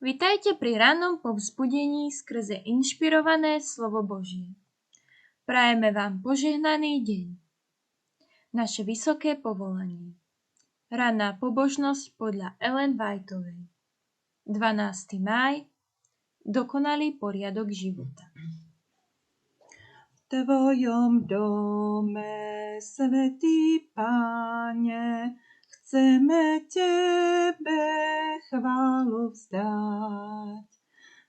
Vitajte pri rannom povzbudení skrze inšpirované slovo Božie. Prajeme vám požehnaný deň. Naše vysoké povolanie. Ranná pobožnosť podľa Ellen Whiteovej. 12. máj. Dokonalý poriadok života. V Tvojom dome, svätý Páne, chceme Tebe chválu vzdať.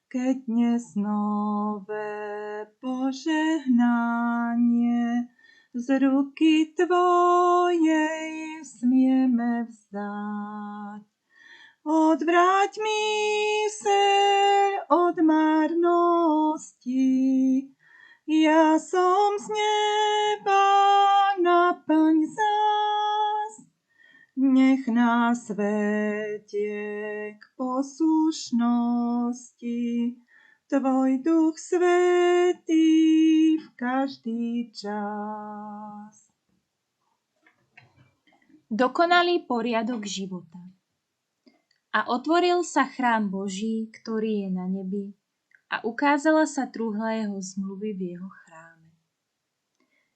Keď dnes nové požehnanie z ruky Tvojej smieme vzdať. Odvráť myseľ od márnosti, ja som z neba, naplň zás. Nech nás vedie k poslušnosti Tvoj Duch Svätý v každý čas. Dokonalý poriadok života. A otvoril sa chrám Boží, ktorý je na nebi, a ukázala sa truhla jeho zmluvy v jeho chráme.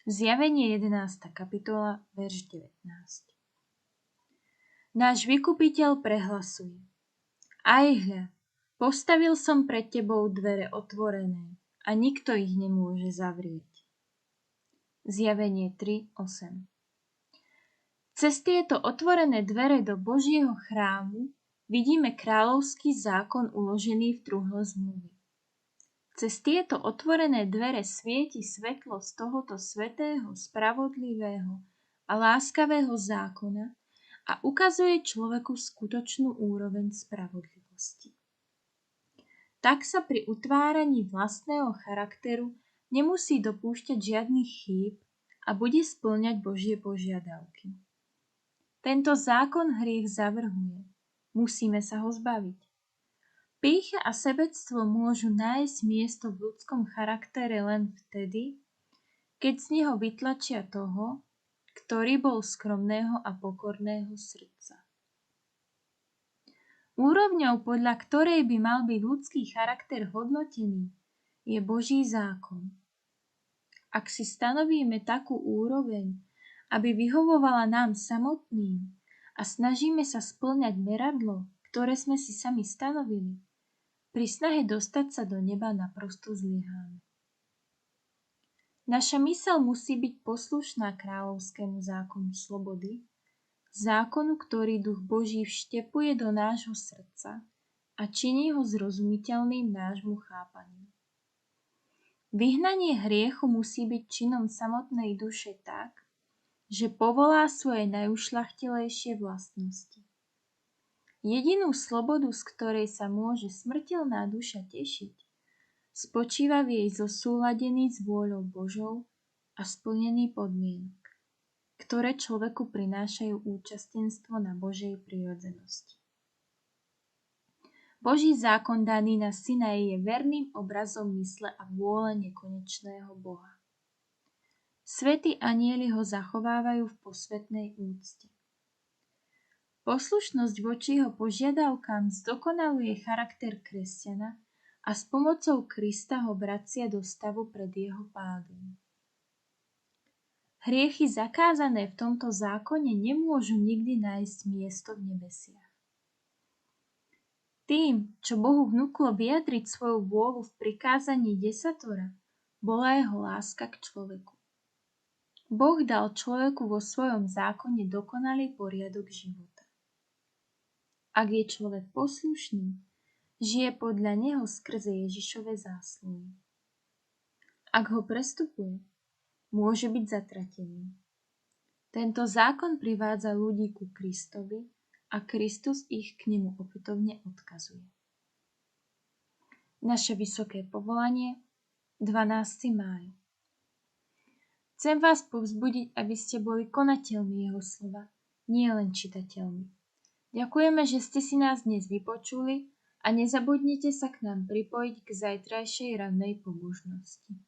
Zjavenie 11. kapitola, verš 19. Náš vykupiteľ prehlasuje: Aj hľa, postavil som pred tebou dvere otvorené a nikto ich nemôže zavrieť. Zjavenie 3:8. Cez tieto otvorené dvere do Božieho chrámu vidíme kráľovský zákon uložený v truhle zmluvy. Cez tieto otvorené dvere svieti svetlo z tohoto svätého, spravodlivého a láskavého zákona a ukazuje človeku skutočnú úroveň spravodlivosti. Tak sa pri utváraní vlastného charakteru nemusí dopúšťať žiadnych chýb a bude spĺňať Božie požiadavky. Tento zákon hriech zavrhuje. Musíme sa ho zbaviť. Pýcha a sebectvo môžu nájsť miesto v ľudskom charaktere len vtedy, keď z neho vytlačia toho, ktorý bol skromného a pokorného srdca. Úrovňou, podľa ktorej by mal byť ľudský charakter hodnotený, je Boží zákon. Ak si stanovíme takú úroveň, aby vyhovovala nám samotným a snažíme sa spĺňať meradlo, ktoré sme si sami stanovili, pri snahe dostať sa do neba naprosto zlyháme. Naša myseľ musí byť poslušná kráľovskému zákonu slobody, zákonu, ktorý Duch Boží vštepuje do nášho srdca a činí ho zrozumiteľným nášmu chápaniu. Vyhnanie hriechu musí byť činom samotnej duše tak, že povolá svoje najušľachtilejšie vlastnosti. Jedinú slobodu, z ktorej sa môže smrteľná duša tešiť, spočíva v jej zosúladení s vôľou Božou a splnení podmienok, ktoré človeku prinášajú účastenstvo na Božej prirodzenosti. Boží zákon daný na Sinaji je verným obrazom mysle a vôle nekonečného Boha. Svätí anjeli ho zachovávajú v posvätnej úcte. Poslušnosť voči jeho požiadavkám zdokonaluje charakter kresťana a s pomocou Krista ho vracia do stavu pred jeho pádom. Hriechy zakázané v tomto zákone nemôžu nikdy nájsť miesto v nebesiach. Tým, čo Bohu vnúklo vyjadriť svoju vôľu v prikázaní desatora, bola jeho láska k človeku. Boh dal človeku vo svojom zákone dokonalý poriadok života. Ak je človek poslušný, žije podľa neho skrze Ježišove zásluhy. Ak ho prestupuje, môže byť zatratený. Tento zákon privádza ľudí ku Kristovi a Kristus ich k nemu opätovne odkazuje. Naše vysoké povolanie, 12. máj. Chcem vás povzbudiť, aby ste boli konateľmi jeho slova, nie len čitateľmi. Ďakujeme, že ste si nás dnes vypočuli a nezabudnite sa k nám pripojiť k zajtrajšej rannej pobožnosti.